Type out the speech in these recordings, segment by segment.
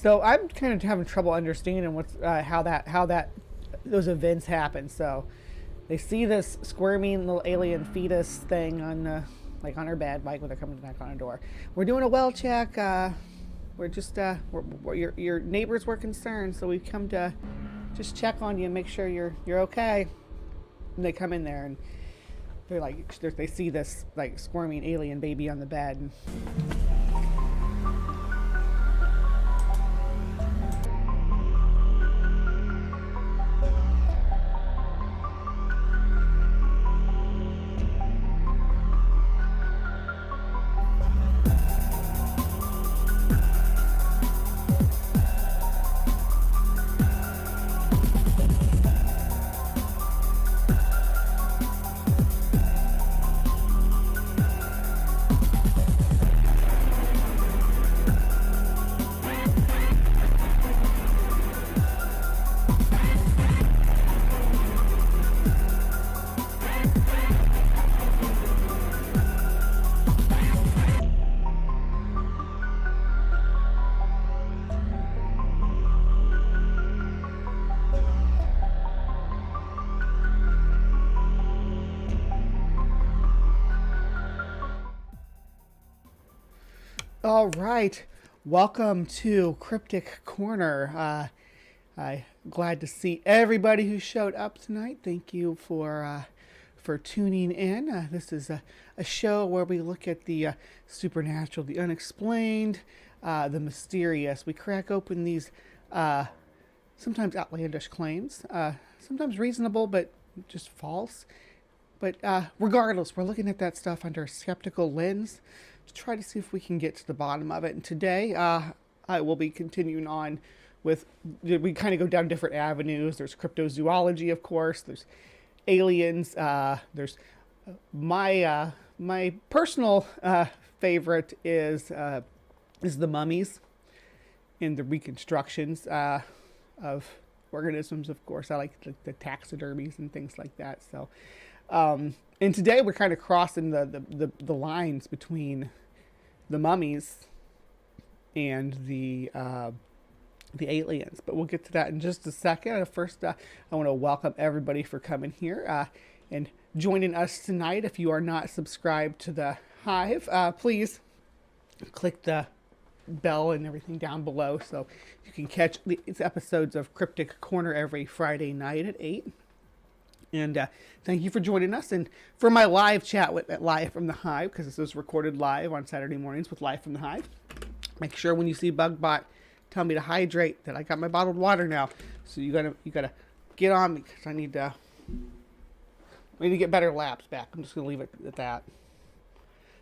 So I'm kind of having trouble understanding what's how those events happen. So they see this squirming little alien fetus thing on like on our bed, like when they're coming to knock on our door. We're doing a well check. We're just your neighbors were concerned, so we come to just check on you and make sure you're okay. And they come in there and they're like they see this like squirming alien baby on the bed. And all right, welcome to Cryptic Corner. I'm glad to see everybody who showed up tonight. Thank you for tuning in. This is a show where we look at the supernatural, the unexplained, the mysterious. We crack open these sometimes outlandish claims, sometimes reasonable but just false. But regardless, we're looking at that stuff under a skeptical lens to try to see if we can get to the bottom of it. And today, I will be continuing on with, we kind of go down different avenues. There's cryptozoology, of course. There's aliens. There's my personal favorite is the mummies and the reconstructions of organisms. Of course, I like the taxidermies and things like that. So. And today we're kind of crossing the lines between the mummies and the aliens, but we'll get to that in just a second. First, I want to welcome everybody for coming here and joining us tonight. If you are not subscribed to the Hive, please click the bell and everything down below so you can catch these episodes of Cryptic Corner every Friday night at 8. And thank you for joining us. And for my live chat with Live from the Hive, because this is recorded live on Saturday mornings with Live from the Hive. Make sure when you see BugBot, tell me to hydrate. That I got my bottled water now. So you gotta get on me because I need to get better laps back. I'm just gonna leave it at that.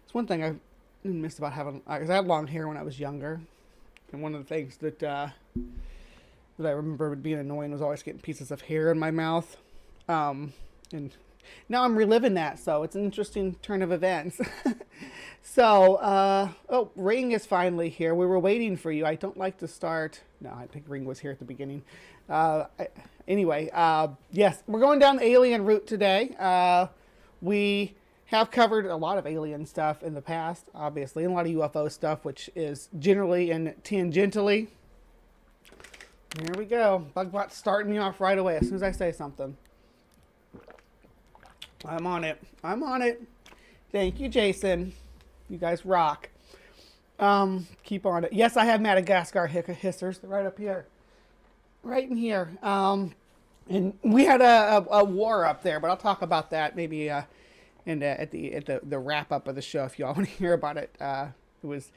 It's one thing I missed about having, because I had long hair when I was younger, and one of the things that I remember being annoying was always getting pieces of hair in my mouth. And now I'm reliving that, so it's an interesting turn of events. So, oh, Ring is finally here. We were waiting for you. I don't like to start. No, I think Ring was here at the beginning. Anyway, yes, we're going down the alien route today. We have covered a lot of alien stuff in the past, obviously, and a lot of UFO stuff, which is generally and tangentially. Here we go. BugBot's starting me off right away as soon as I say something. I'm on it. I'm on it. Thank you, Jason. You guys rock. Keep on it. Yes, I have Madagascar hissers. They're right up here. Right in here. And we had a war up there, but I'll talk about that maybe at the wrap up of the show if y'all want to hear about it. It was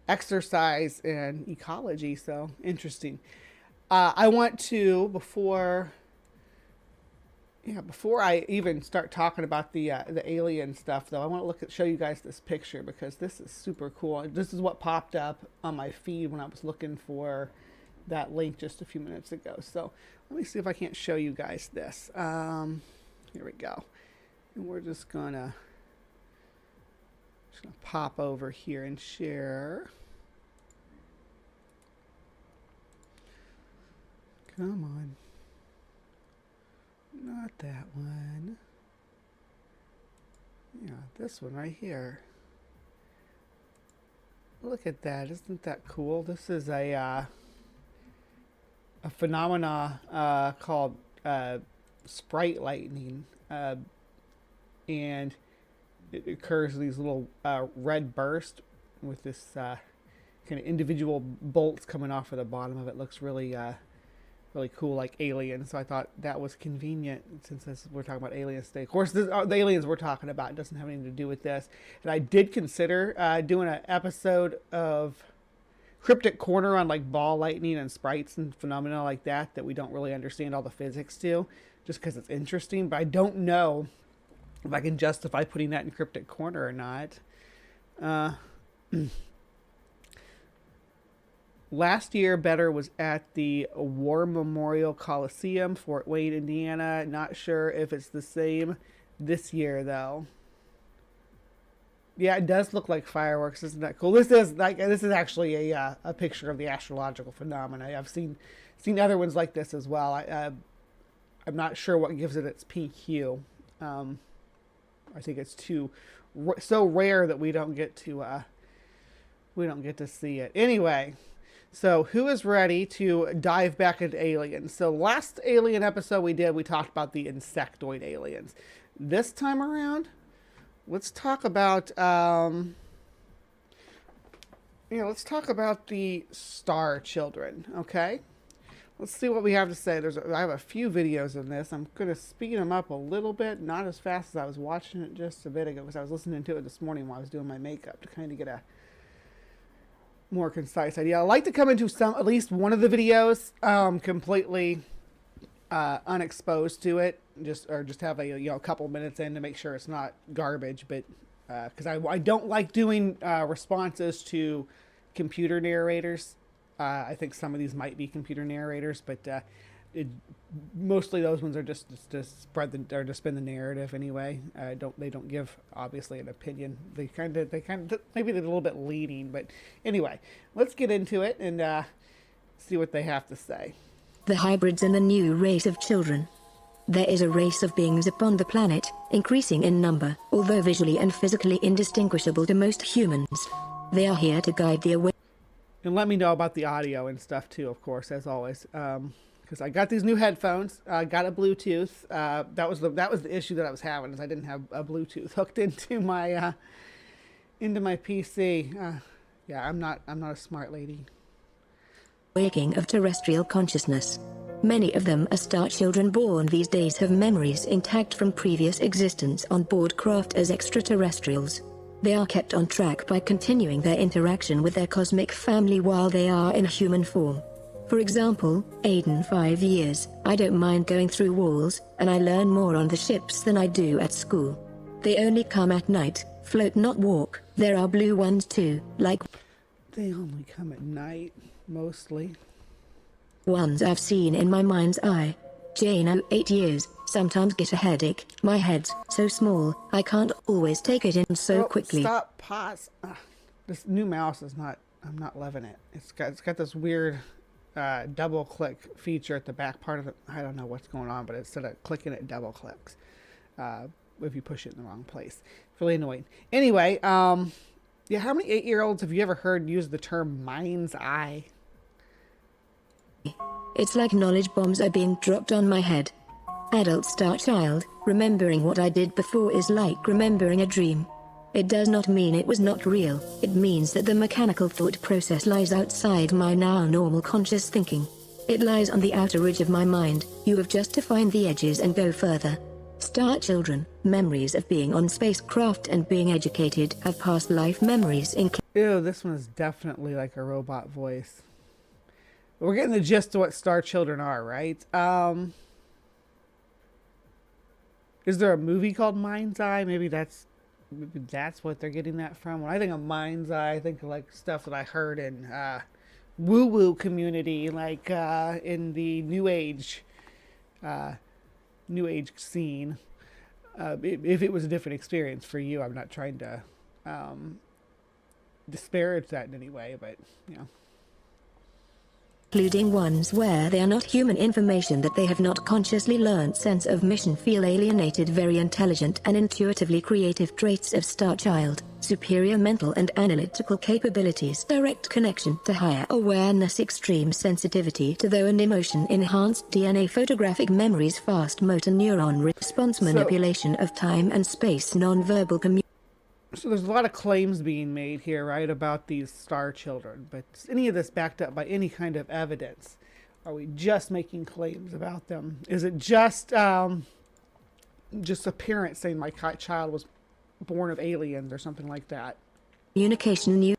exercise and ecology, so interesting. I want to before I even start talking about the alien stuff, though, I want to show you guys this picture because this is super cool. This is what popped up on my feed when I was looking for that link just a few minutes ago. So let me see if I can't show you guys this. Here we go. And we're just gonna pop over here and share. Come on. Not that one. Yeah, this one right here. Look at that. Isn't that cool? This is a phenomena called sprite lightning. And it occurs these little red bursts with this kind of individual bolts coming off of the bottom of it. Looks really really cool, like aliens. So I thought that was convenient since we're talking about aliens today. Of course, the aliens we're talking about doesn't have anything to do with this. And I did consider doing an episode of CrypticCorner on like ball lightning and sprites and phenomena like that we don't really understand all the physics to, just because it's interesting. But I don't know if I can justify putting that in CrypticCorner or not. Last year, Better was at the War Memorial Coliseum, Fort Wayne, Indiana. Not sure if it's the same this year, though. Yeah, it does look like fireworks. Isn't that cool? This is actually a picture of the astrological phenomena. I've seen other ones like this as well. I'm not sure what gives it its pink hue. I think it's so rare that we don't get to see it. Anyway. So who is ready to dive back into aliens? So last alien episode we talked about the insectoid aliens. This time around, let's talk about let's talk about the star children. Okay, let's see what we have to say. I have a few videos in this. I'm going to speed them up a little bit, not as fast as I was watching it just a bit ago, because I was listening to it this morning while I was doing my makeup to kind of get a more concise idea. I like to come into at least one of the videos completely unexposed to it, just have a couple minutes in to make sure it's not garbage. But because I don't like doing responses to computer narrators. I think some of these might be computer narrators, but mostly those ones are just to spin the narrative anyway. They don't give obviously an opinion. They kind of maybe they're a little bit leading, but anyway, let's get into it and see what they have to say. The hybrids and the new race of children. There is a race of beings upon the planet, increasing in number, although visually and physically indistinguishable to most humans. They are here to guide the away. And let me know about the audio and stuff too, of course, as always. Because I got these new headphones, got a Bluetooth. That was the issue that I was having, is I didn't have a Bluetooth hooked into my PC. Yeah, I'm not a smart lady. Waking of terrestrial consciousness. Many of them are star children born these days have memories intact from previous existence on board craft as extraterrestrials. They are kept on track by continuing their interaction with their cosmic family while they are in human form. For example, Aiden 5 years, I don't mind going through walls, and I learn more on the ships than I do at school. They only come at night, float not walk. There are blue ones too, like... They only come at night, mostly. Ones I've seen in my mind's eye. Jane 8 years, sometimes get a headache. My head's so small, I can't always take it in so quickly. Stop, pause. This new mouse is not, I'm not loving it. It's got this weird double click feature at the back part of it. I don't know what's going on, but instead of clicking it double clicks if you push it in the wrong place. It's really annoying. Anyway, yeah, how many 8-year-olds have you ever heard use the term mind's eye? It's like knowledge bombs are being dropped on my head. Adult star child, remembering what I did before is like remembering a dream. It does not mean it was not real, it means that the mechanical thought process lies outside my now normal conscious thinking. It lies on the outer ridge of my mind. You have just to find the edges and go further. Star children, memories of being on spacecraft and being educated, have past life memories Ew, this one is definitely like a robot voice. We're getting the gist of what star children are, right? Is there a movie called Mind's Eye? Maybe that's what they're getting that from. When I think of Mind's Eye, I think of like stuff that I heard in woo-woo community, like in the New Age scene. If it was a different experience for you, I'm not trying to disparage that in any way, but you know. Including ones where they are not human information that they have not consciously learned sense of mission, feel alienated, very intelligent and intuitively creative traits of star child. superior mental and analytical capabilities, direct connection to higher awareness, extreme sensitivity to though and emotion, enhanced DNA, photographic memories, fast motor neuron response, manipulation of time and space, nonverbal communication. So there's a lot of claims being made here, right, about these star children, but is any of this backed up by any kind of evidence? Are we just making claims about them? Is it just a parent saying my child was born of aliens or something like that? Communication new.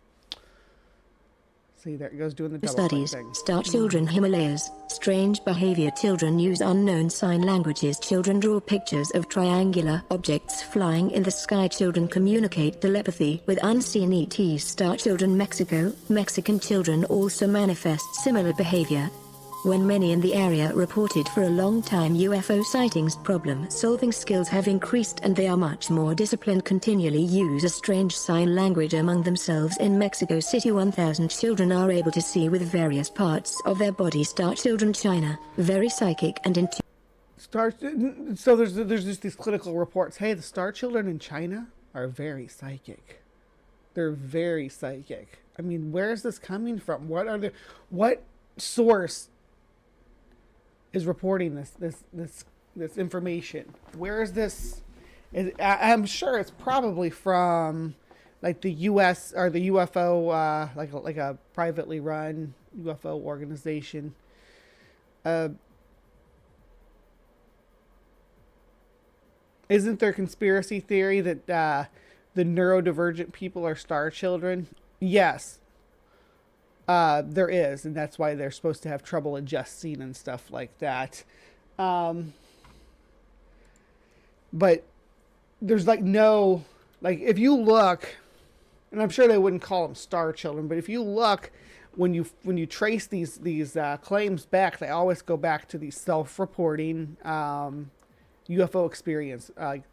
See, there it goes doing the double Studies, click thing. star children, Himalayas, strange behavior, children use unknown sign languages, children draw pictures of triangular objects flying in the sky, children communicate telepathy with unseen ETs, star children, Mexico, Mexican children also manifest similar behavior. When many in the area reported for a long time UFO sightings, problem-solving skills have increased and they are much more disciplined, continually use a strange sign language among themselves. In Mexico City, 1,000 children are able to see with various parts of their body. Star children, China, very psychic and intuitive. So there's just these clinical reports. Hey, the star children in China are very psychic. They're very psychic. I mean, where is this coming from? What source is reporting this information? Where is this? I'm sure it's probably from like the U.S. or the UFO, like a privately run UFO organization. Isn't there conspiracy theory that the neurodivergent people are star children? Yes. There is, and that's why they're supposed to have trouble adjusting and stuff like that. But there's like no, like if you look, and I'm sure they wouldn't call them star children, but if you look, when you trace these claims back, they always go back to these self-reporting UFO experience like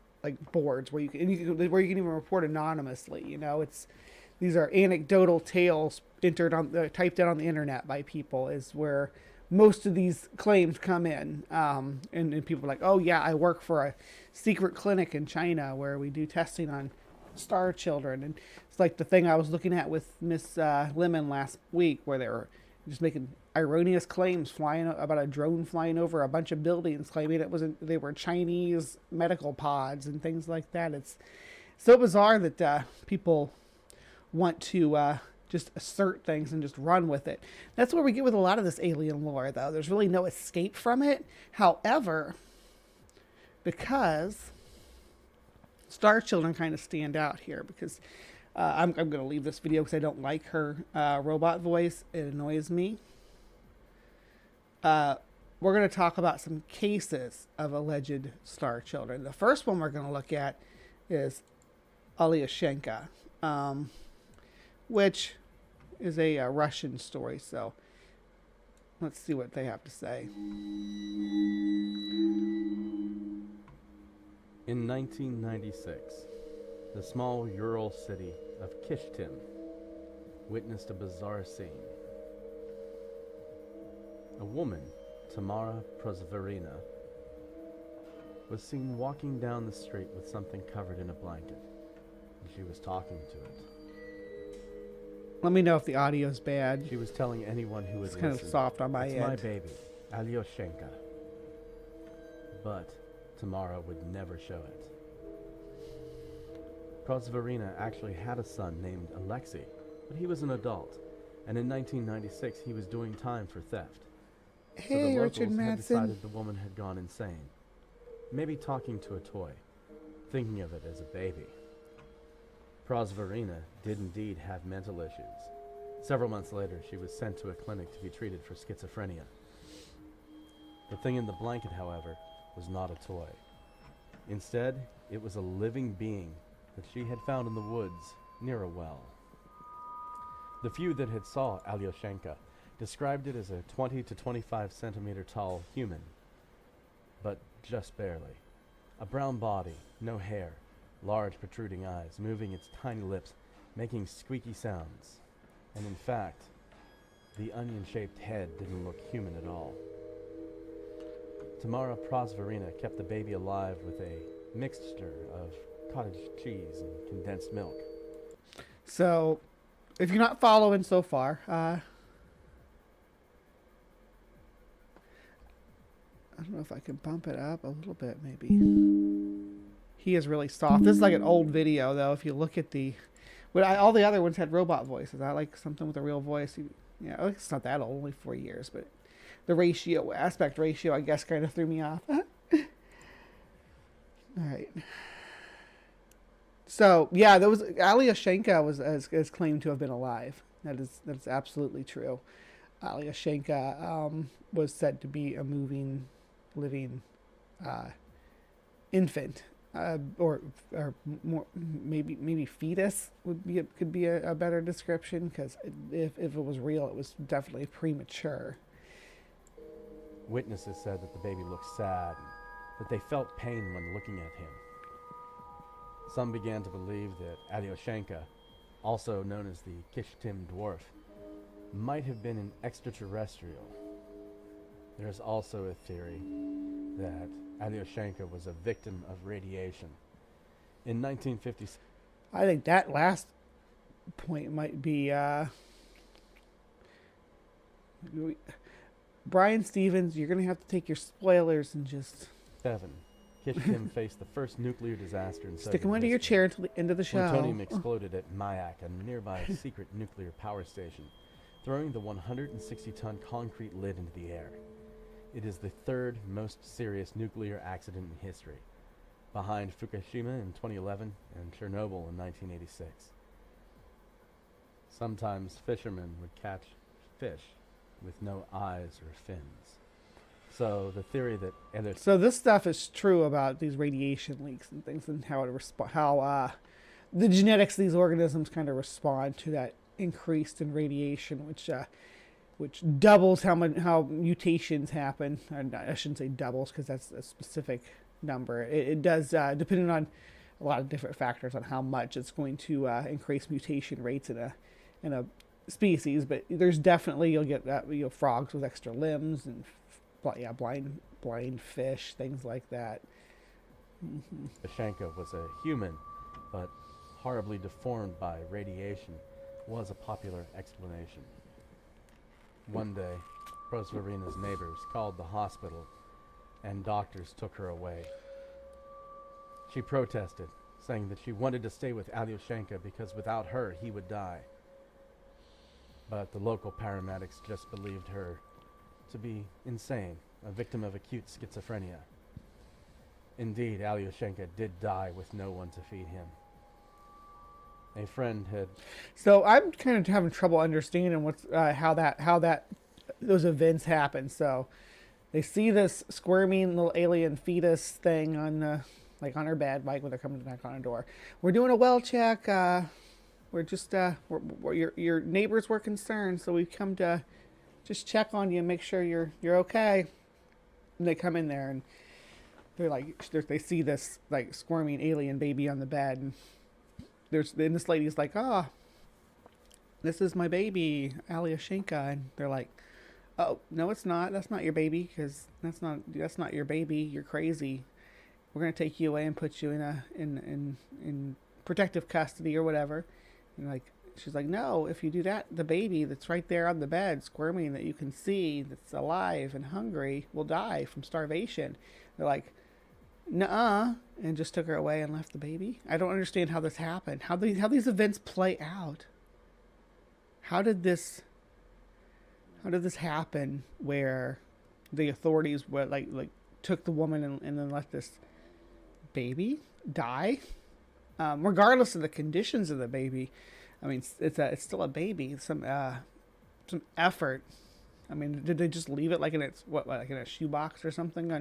boards where you can even report anonymously. You know, these are anecdotal tales typed in on the internet by people, is where most of these claims come in. And people are like, oh yeah, I work for a secret clinic in China where we do testing on star children. And it's like the thing I was looking at with Miss Lemon last week, where they were just making erroneous claims about a drone flying over a bunch of buildings, claiming they were Chinese medical pods and things like that. It's so bizarre that people want to just assert things and just run with it. That's what we get with a lot of this alien lore, though. There's really no escape from it. However, because star children kind of stand out here, because I'm going to leave this video because I don't like her robot voice. It annoys me. We're going to talk about some cases of alleged star children. The first one we're going to look at is Alyoshenka, which is a Russian story. So let's see what they have to say. In 1996, the small Ural city of Kishtim witnessed a bizarre scene. A woman, Tamara Prozvarina, was seen walking down the street with something covered in a blanket, and she was talking to it. Let me know if the audio's bad. She was telling anyone who would listen, kind of soft on my "It's end. my baby, Alyoshenka." But Tamara would never show it. Prozvarina actually had a son named Alexei, but he was an adult, and in 1996 he was doing time for theft. So Hey, the Richard locals had Madsen. decided the woman had gone insane, maybe talking to a toy, thinking of it as a baby. Prozvarina did indeed have mental issues. Several months later, she was sent to a clinic to be treated for schizophrenia. The thing in the blanket, however, was not a toy. Instead, it was a living being that she had found in the woods near a well. The few that had saw Alyoshenka described it as a 20 to 25 centimeter tall human, but just barely. A brown body, no hair, large protruding eyes, moving its tiny lips, making squeaky sounds. And in fact, the onion-shaped head didn't look human at all. Tamara Prozvarina kept the baby alive with a mixture of cottage cheese and condensed milk. So, if you're not following so far, I don't know if I can bump it up a little bit, maybe. He is really soft. This is like an old video, though. If you look at the... all the other ones had robot voices. I like something with a real voice. Yeah, it's not that old, only 4 years, but the aspect ratio, I guess, kind of threw me off. All right. So, yeah, Alyoshenko is claimed to have been alive. That's absolutely true. Alyoshenko was said to be a moving, living infant, or more maybe fetus could be a better description, because if it was real, it was definitely premature. Witnesses said that the baby looked sad and that they felt pain when looking at him. Some began to believe that Alyoshenko, also known as the Kishtim dwarf, might have been an extraterrestrial. There is also a theory that Alyoshenko was a victim of radiation. In 1956, I think that last point might be Brian Stevens. You're gonna have to take your spoilers and just Kishtim faced the first nuclear disaster in stick them under your chair until the end of the show. Plutonium exploded at Mayak, a nearby secret nuclear power station, throwing the 160-ton concrete lid into the air. It is the third most serious nuclear accident in history, behind Fukushima in 2011 and Chernobyl in 1986. Sometimes fishermen would catch fish with no eyes or fins. So the theory that so this stuff is true about these radiation leaks and things, and how the genetics of these organisms kind of respond to that increase in radiation, which doubles how mutations happen. I shouldn't say doubles, because that's a specific number. It does, depending on a lot of different factors on how much it's going to increase mutation rates in a species. But there's definitely, you'll get frogs with extra limbs and blind fish, things like that. Alyoshenko was a human, but horribly deformed by radiation, was a popular explanation. One day, Prosvarina's neighbors called the hospital, and doctors took her away. She protested, saying that she wanted to stay with Alyoshenko because without her, he would die. But the local paramedics just believed her to be insane, a victim of acute schizophrenia. Indeed, Alyoshenko did die with no one to feed him. A friend had... So I'm kind of having trouble understanding what's how those events happen. So they see this squirming little alien fetus thing on her bed, like when they're coming to knock on a door. We're doing a well check. We're just your neighbors were concerned, so we've come to just check on you and make sure you're okay. And they come in there and they see this like squirming alien baby on the bed, and this lady's like, this is my baby, Alyoshenko, and they're like, oh, no, it's not. That's not your baby, because that's not your baby. You're crazy. We're gonna take you away and put you in protective custody or whatever. And she's like, no, if you do that, the baby that's right there on the bed squirming that you can see, that's alive and hungry, will die from starvation. They're like, nuh-uh, and just took her away and left the baby. I don't understand how this happened. How these events play out. How did this happen where the authorities were took the woman and then let this baby die? Regardless of the conditions of the baby, I mean, it's still a baby. Some effort. I mean, did they just leave it like in a shoebox or something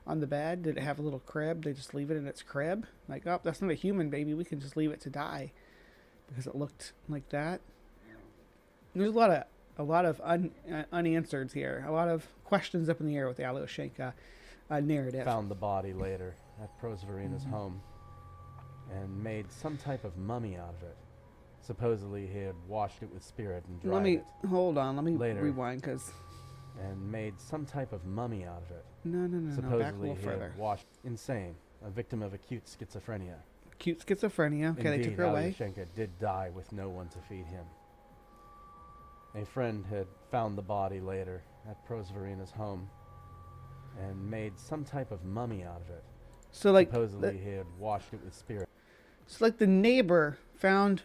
on the bed? Did it have a little crib? They just leave it in its crib? Like, oh, that's not a human baby. We can just leave it to die because it looked like that. There's a lot of unanswered here. A lot of questions up in the air with the Alyoshenko narrative. Found the body later at Prosvarina's home and made some type of mummy out of it. Supposedly he had washed it with spirit and dried it. Hold on. Let me later, rewind, because... And made some type of mummy out of it. No. Supposedly Back a little he further. had washed... Insane. A victim of acute schizophrenia. Acute schizophrenia. Okay, they took her away. Alyoshenko did die with no one to feed him. A friend had found the body later at Prosvarina's home and made some type of mummy out of it. So like, Supposedly he had washed it with spirit. so like the neighbor found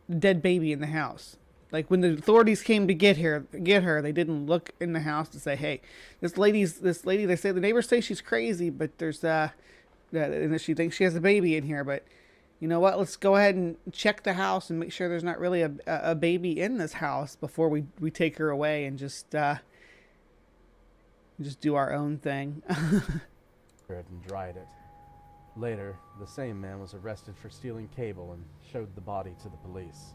the dead baby in the house. Like when the authorities came to get her, they didn't look in the house to say, "Hey, this lady, they say the neighbors say she's crazy, but there's and she thinks she has a baby in here, but you know what? Let's go ahead and check the house and make sure there's not really a baby in this house before we take her away and just do our own thing." And dried it. Later, the same man was arrested for stealing cable and showed the body to the police.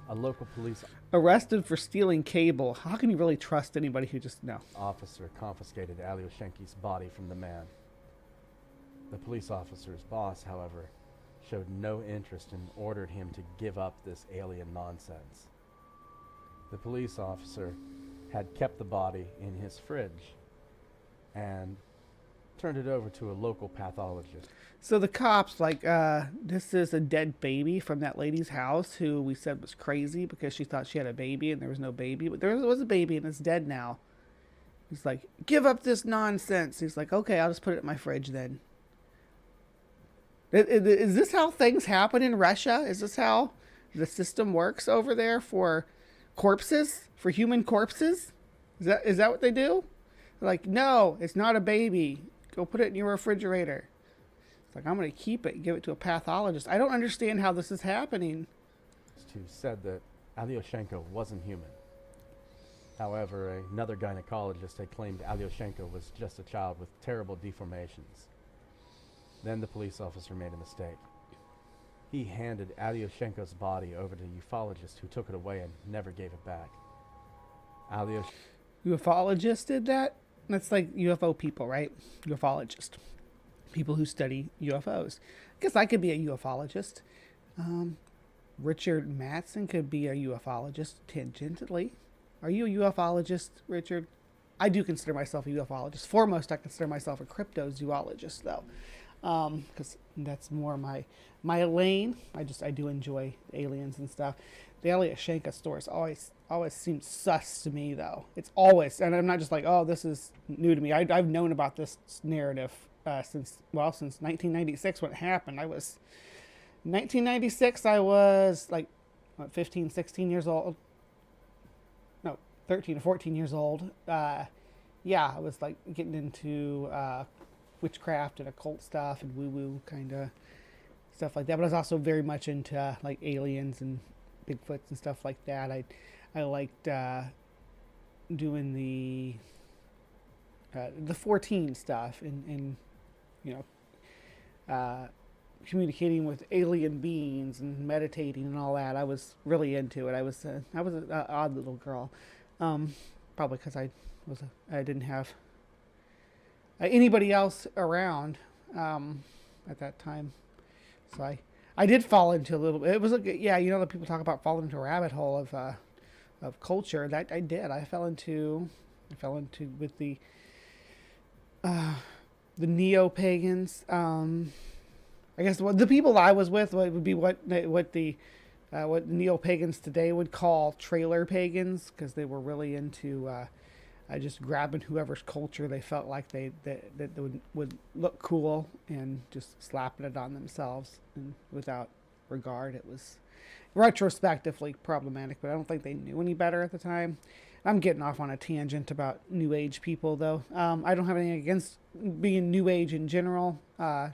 A local police Arrested for stealing cable. How can you really trust anybody who just no? officer confiscated Alyoshenko's body from the man. The police officer's boss, however, showed no interest and ordered him to give up this alien nonsense. The police officer had kept the body in his fridge and turned it over to a local pathologist. So the cops, like, this is a dead baby from that lady's house who we said was crazy because she thought she had a baby and there was no baby, but there was a baby and it's dead now. He's like, give up this nonsense. He's like, okay, I'll just put it in my fridge then. Is this how things happen in Russia? Is this how the system works over there for corpses, for human corpses? Is that what they do? They're like, no, it's not a baby. Go put it in your refrigerator. It's like, I'm going to keep it and give it to a pathologist. I don't understand how this is happening. Who said that Alyoshenko wasn't human. However, another gynecologist had claimed Alyoshenko was just a child with terrible deformations. Then the police officer made a mistake. He handed Alyoshenko's body over to a ufologist who took it away and never gave it back. Ufologist did that? That's like UFO people, right? Ufologist. People who study UFOs. I guess I could be a ufologist. Richard Matson could be a ufologist tangentially. Are you a ufologist, Richard? I do consider myself a ufologist. Foremost, I consider myself a cryptozoologist, though. Because that's more my lane. I do enjoy aliens and stuff. The Alyoshenko stories always seemed sus to me, though. It's always, and I'm not just like, oh, this is new to me. I've known about this narrative since 1996 when it happened. 1996, I was like, 15, 16 years old. No, 13 or 14 years old. I was like getting into witchcraft and occult stuff and woo-woo kind of stuff like that. But I was also very much into like aliens and Bigfoots and stuff like that. I liked doing the 14 stuff and communicating with alien beings and meditating and all that. I was really into it. I was an odd little girl, probably because I didn't have anybody else around at that time, so I did fall into a little bit. It was that people talk about falling into a rabbit hole of culture. That I did. I fell into with the neo-pagans. I guess the people I was with would be what neo-pagans today would call trailer pagans, because they were really into just grabbing whoever's culture they felt like that would look cool and just slapping it on themselves and without regard. It was retrospectively problematic, but I don't think they knew any better at the time. I'm getting off on a tangent about New Age people, though. I don't have anything against being New Age in general.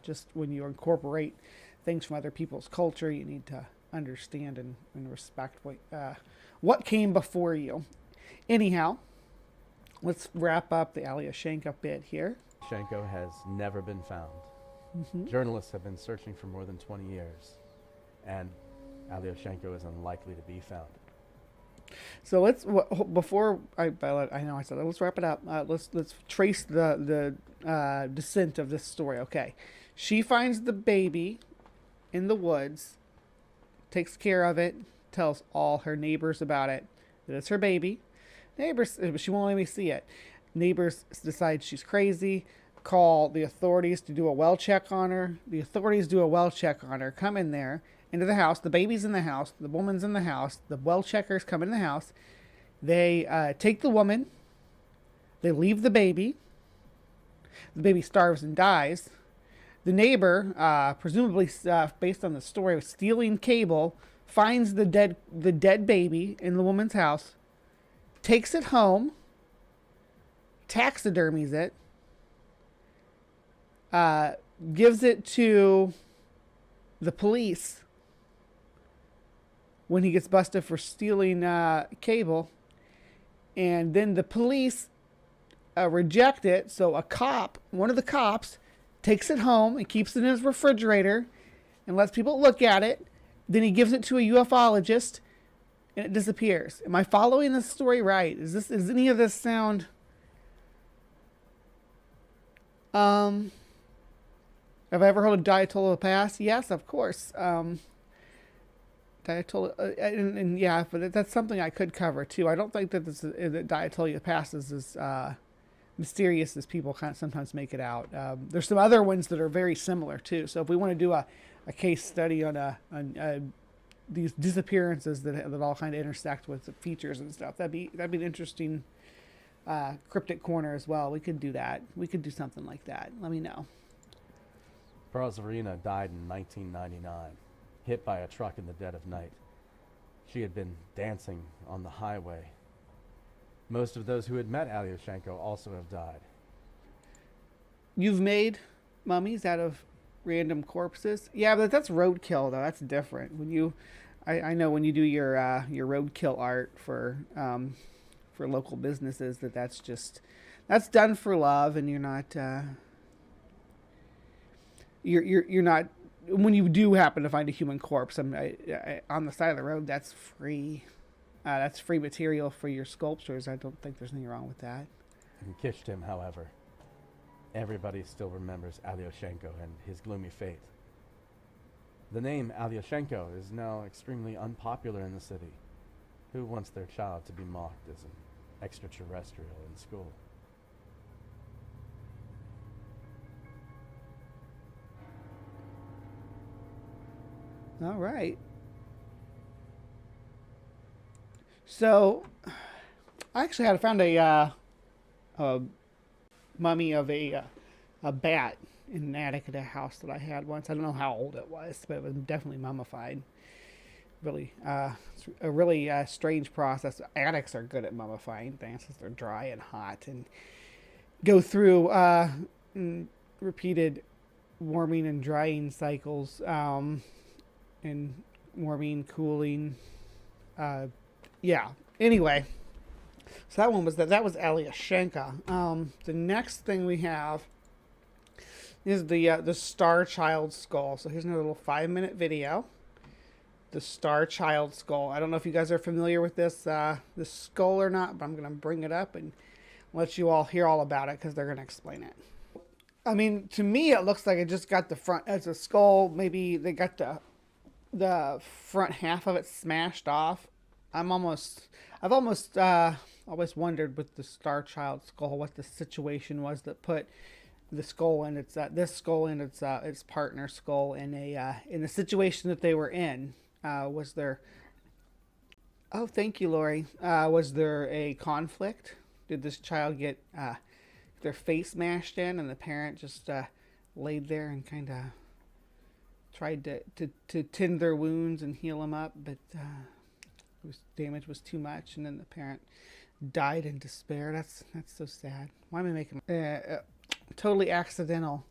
Just when you incorporate things from other people's culture, you need to understand and respect what came before you. Anyhow, let's wrap up the Alyoshenko bit here. Alyoshenko has never been found. Mm-hmm. Journalists have been searching for more than 20 years, and Alyoshenko is unlikely to be found. So let's before I know I said let's wrap it up. Let's trace the descent of this story. Okay, she finds the baby in the woods, takes care of it, tells all her neighbors about it. That it's her baby. Neighbors, she won't let me see it. Neighbors decide she's crazy. call the authorities to do a well check on her. The authorities do a well check on her, come in there, into the house. The baby's in the house. The woman's in the house. The well checkers come in the house. They take the woman. They leave the baby. The baby starves and dies. The neighbor, presumably based on the story, was stealing cable, finds the dead baby in the woman's house, takes it home, taxidermies it, gives it to the police when he gets busted for stealing cable, and then the police reject it. So one of the cops, takes it home and keeps it in his refrigerator and lets people look at it. Then he gives it to a ufologist and it disappears. Am I following this story right? Does any of this sound have I ever heard of Diatola Pass? Yes, of course. Diatola, and yeah, but that's something I could cover too. I don't think that that Diatola Pass is as mysterious as people kind of sometimes make it out. There's some other ones that are very similar too. So if we want to do a case study on these disappearances that all kind of intersect with the features and stuff, that'd be an interesting cryptic corner as well. We could do that. We could do something like that. Let me know. Rosarina died in 1999, hit by a truck in the dead of night. She had been dancing on the highway. Most of those who had met Alyoshenko also have died. You've made mummies out of random corpses? Yeah, but that's roadkill though. That's different. I know when you do your roadkill art for local businesses, that's done for love, and you're not you're not, when you do happen to find a human corpse on the side of the road, that's free. That's free material for your sculptures. I don't think there's anything wrong with that. In Kishtim, however, everybody still remembers Alyoshenko and his gloomy fate. The name Alyoshenko is now extremely unpopular in the city. Who wants their child to be mocked as an extraterrestrial in school? All right. So, I actually found a mummy of a bat in an attic at a house that I had once. I don't know how old it was, but it was definitely mummified. Really, it's a really strange process. Attics are good at mummifying things because they're dry and hot and go through repeated warming and drying cycles, and warming, cooling. Yeah. Anyway, so that one was that was Alyoshenko. The next thing we have is the Star Child skull. So here's another little 5-minute video. The Star Child skull. I don't know if you guys are familiar with this skull or not, but I'm gonna bring it up and let you all hear all about it because they're gonna explain it. I mean, to me, it looks like it just got the front as a skull. Maybe they got the front half of it smashed off. I've almost always wondered with the Star Child skull what the situation was that put the skull and this skull and its partner skull in the situation that they were in. Was there? Oh, thank you, Lori. Was there a conflict? Did this child get their face mashed in, and the parent just laid there and kind of tried to tend their wounds and heal them up, but damage was too much, and then the parent died in despair. That's so sad. Why am I making totally accidental?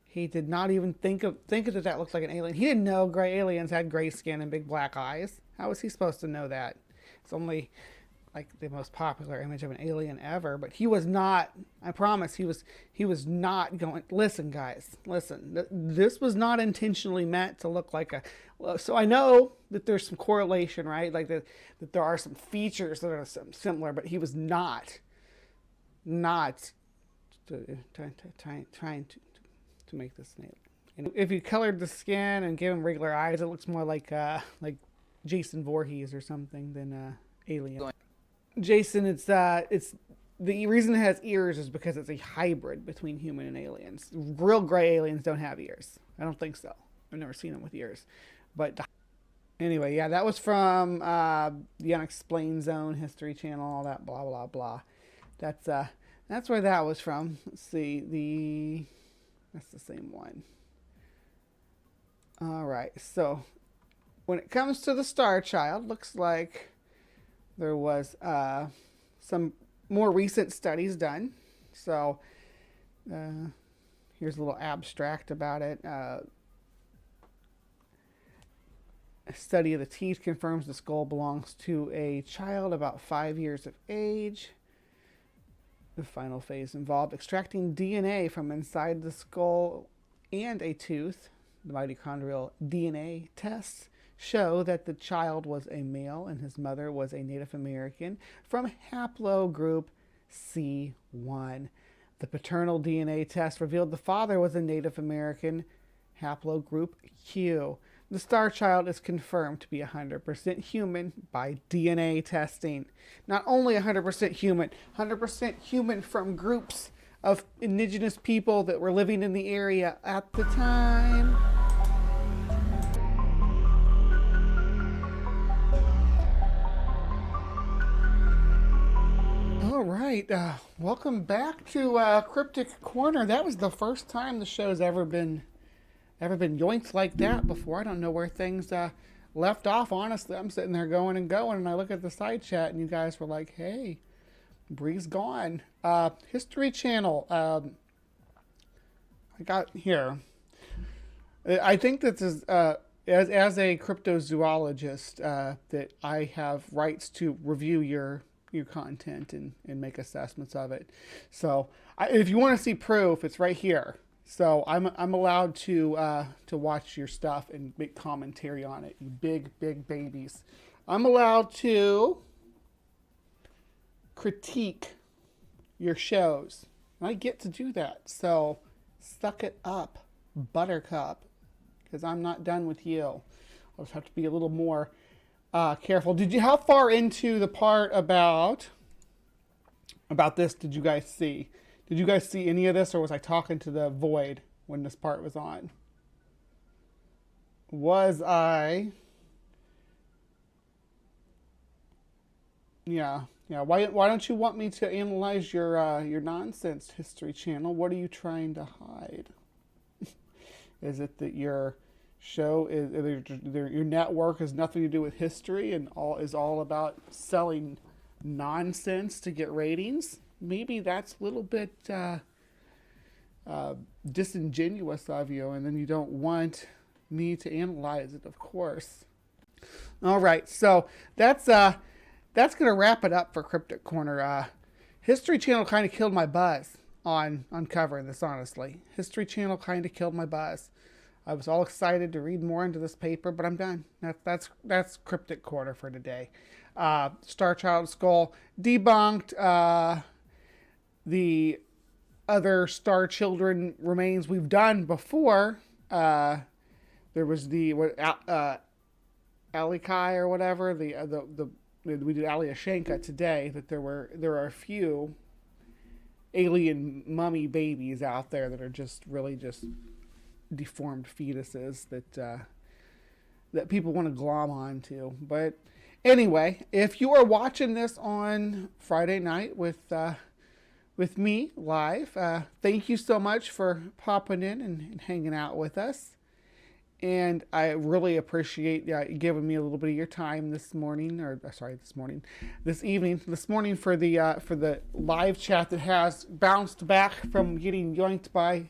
He did not even think that looked like an alien. He didn't know gray aliens had gray skin and big black eyes. How was he supposed to know that? It's only like the most popular image of an alien ever, but he was not. I promise, he was not going. Listen, guys, listen. This was not intentionally meant to look like a. So I know that there's some correlation, right? Like that there are some features that are similar, but he was not trying to make this an alien. And if you colored the skin and gave him regular eyes, it looks more like Jason Voorhees or something than Alien. Jason, it's the reason it has ears is because it's a hybrid between human and aliens. Real gray aliens don't have ears. I don't think so. I've never seen them with ears. But anyway, yeah, that was from the Unexplained Zone, History Channel, all that blah blah blah. That's where that was from. Let's see, that's the same one. All right, so when it comes to the Star Child, looks like there was some more recent studies done. So here's a little abstract about it. A study of the teeth confirms the skull belongs to a child about 5 years of age. The final phase involved extracting DNA from inside the skull and a tooth. The mitochondrial DNA tests show that the child was a male and his mother was a Native American from haplogroup C1. The paternal DNA test revealed the father was a Native American, haplogroup Q. The Star Child is confirmed to be 100% human by DNA testing. Not only 100% human, 100% human from groups of indigenous people that were living in the area at the time. All right, welcome back to Cryptic Corner. That was the first time the show's ever been yoinked like that before. I don't know where things left off, honestly. I'm sitting there going, and I look at the side chat, and you guys were like, hey, Bree's gone. History Channel. I got here. I think this is, as a cryptozoologist, that I have rights to review your content and make assessments of it. So if you want to see proof, it's right here. So I'm allowed to watch your stuff and make commentary on it. You big babies. I'm allowed to critique your shows. And I get to do that. So suck it up, Buttercup, because I'm not done with you. I'll just have to be a little more careful. How far into the part about this did you guys see? Did you guys see any of this, or was I talking to the void when this part was on? Was I? Yeah. Why don't you want me to analyze your nonsense, History Channel? What are you trying to hide? Is it that your show your network has nothing to do with history and is all about selling nonsense to get ratings? Maybe that's a little bit disingenuous of you, and then you don't want me to analyze it, of course. All right, so that's going to wrap it up for Cryptic Corner. History Channel kind of killed my buzz on covering this, honestly. History Channel kind of killed my buzz. I was all excited to read more into this paper, but I'm done. That's Cryptic Corner for today. Star Child skull debunked. The other Star Children remains we've done before. There was the Alikai or whatever. We did Alyoshenka today. That there are a few alien mummy babies out there that are just really just deformed fetuses that people want to glom onto. But anyway, if you are watching this on Friday night with me live, thank you so much for popping in and hanging out with us. And I really appreciate giving me a little bit of your time this evening for the live chat that has bounced back from getting yoinked by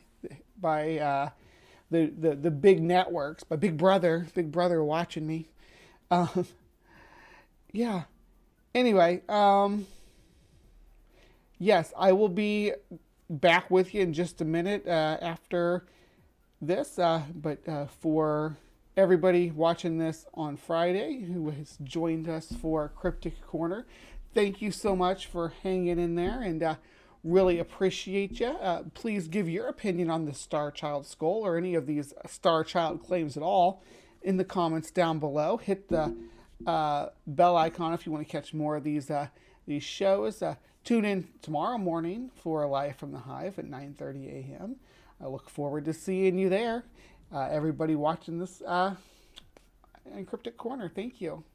the big networks, by Big Brother watching me. Yeah. Anyway, yes, I will be back with you in just a minute after this. But for everybody watching this on Friday who has joined us for Cryptic Corner, thank you so much for hanging in there, and really appreciate you. Please give your opinion on the Star Child skull or any of these Star Child claims at all in the comments down below. Hit the bell icon if you want to catch more of these shows. Tune in tomorrow morning for Live from the Hive at 9:30 a.m. I look forward to seeing you there. Everybody watching this in Cryptic Corner, thank you.